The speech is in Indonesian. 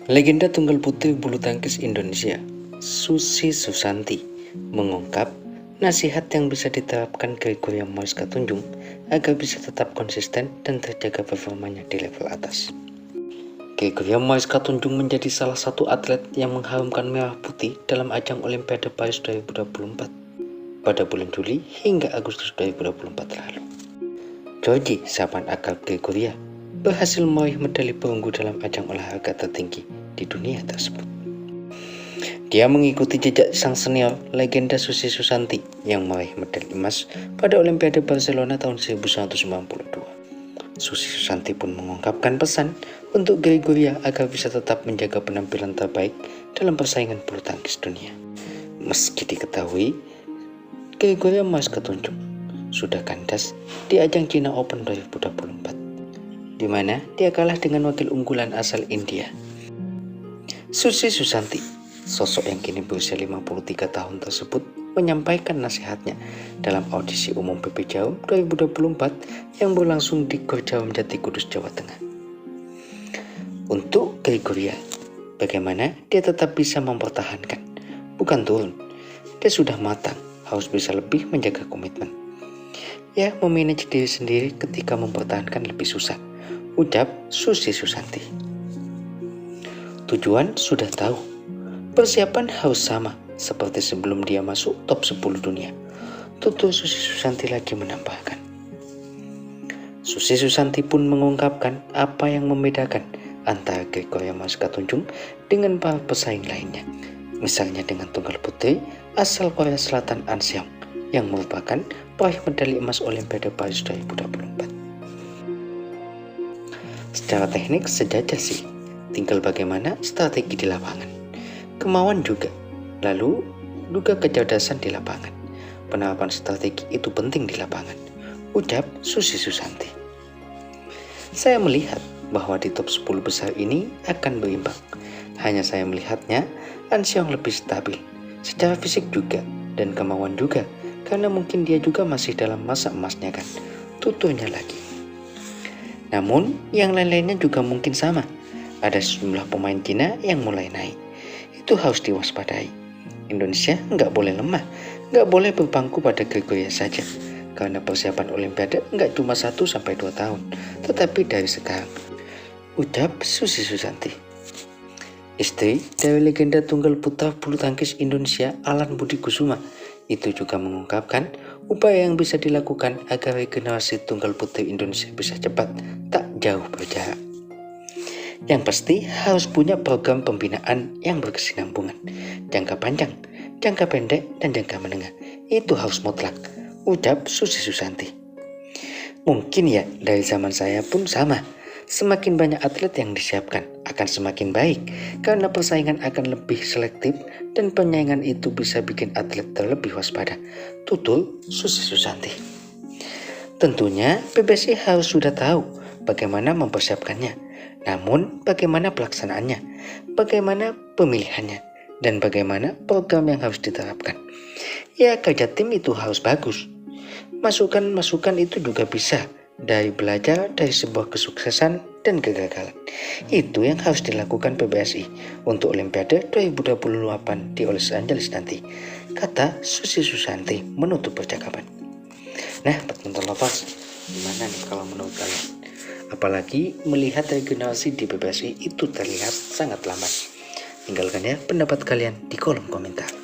Legenda tunggal putri bulu tangkis Indonesia, Susi Susanti, mengungkap nasihat yang bisa diterapkan Gregoria Mariska Tunjung agar bisa tetap konsisten dan terjaga performanya di level atas. Gregoria Mariska Tunjung menjadi salah satu atlet yang mengharumkan merah putih dalam ajang Olimpiade Paris 2024 pada bulan Juli hingga Agustus 2024 lalu. Georgie, sapaan akrab Gregoria, berhasil meraih medali perunggu dalam ajang olahraga tertinggi di dunia tersebut. Dia mengikuti jejak sang senior legenda Susi Susanti yang meraih medali emas pada Olimpiade Barcelona tahun 1992. Susi Susanti pun mengungkapkan pesan untuk Gregoria agar bisa tetap menjaga penampilan terbaik dalam persaingan bulu tangkis dunia. Meski diketahui, Gregoria Mariska Tunjung sudah kandas di ajang China Open 2024, di mana dia kalah dengan wakil unggulan asal India. Susi Susanti, sosok yang kini berusia 53 tahun tersebut, menyampaikan nasihatnya dalam audisi umum PP Jarum 2024 yang berlangsung di Gor Jarum Jati Kudus, Jawa Tengah. Untuk Gregoria, bagaimana dia tetap bisa mempertahankan, bukan turun. Dia sudah matang, harus bisa lebih menjaga komitmen. Ya, memanage diri sendiri ketika mempertahankan lebih susah, ucap Susi Susanti. Tujuan sudah tahu, persiapan harus sama seperti sebelum dia masuk top 10 dunia, tutur Susi Susanti lagi menambahkan. Susi Susanti pun mengungkapkan apa yang membedakan antara Gregoria Mariska Tunjung dengan para pesaing lainnya, misalnya dengan tunggal putri asal Korea Selatan An Seong yang merupakan peraih medali emas Olimpiade Paris 2024. Secara teknik sejajar sih, tinggal bagaimana strategi di lapangan, kemauan juga, lalu juga kecerdasan di lapangan. Penerapan strategi itu penting di lapangan, ucap Susi Susanti. Saya melihat bahwa di top 10 besar ini akan berimbang. Hanya saya melihatnya An Seong lebih stabil, secara fisik juga, dan kemauan juga, karena mungkin dia juga masih dalam masa emasnya kan, tuturnya lagi. Namun, yang lain-lainnya juga mungkin sama. Ada sejumlah pemain Cina yang mulai naik. Itu harus diwaspadai. Indonesia nggak boleh lemah, nggak boleh berpangku pada Gregoria saja. Karena persiapan Olimpiade nggak cuma 1-2 tahun, tetapi dari sekarang, ucap Susi Susanti. Istri dari legenda tunggal putra bulu tangkis Indonesia Alan Budi Kusuma itu juga mengungkapkan upaya yang bisa dilakukan agar regenerasi tunggal putri Indonesia bisa cepat, tak jauh berjarak. Yang pasti harus punya program pembinaan yang berkesinambungan, jangka panjang, jangka pendek, dan jangka menengah. Itu harus mutlak, ucap Susi Susanti. Mungkin ya dari zaman saya pun sama. Semakin banyak atlet yang disiapkan akan semakin baik karena persaingan akan lebih selektif dan penyaingan itu bisa bikin atlet terlebih waspada, tutur Susi Susanti. Tentunya PBSI harus sudah tahu bagaimana mempersiapkannya, namun bagaimana pelaksanaannya, bagaimana pemilihannya, dan bagaimana program yang harus diterapkan. Ya, kerja tim itu harus bagus. Masukan-masukan itu juga bisa dari belajar dari sebuah kesuksesan dan kegagalan. Itu yang harus dilakukan PBSI untuk Olimpiade 2028 di Los Angeles nanti, kata Susi Susanti menutup percakapan. Nah, badminton lovers, gimana nih kalau menurut kalian? Apalagi melihat regenerasi di PBSI itu terlihat sangat lambat. Tinggalkan ya pendapat kalian di kolom komentar.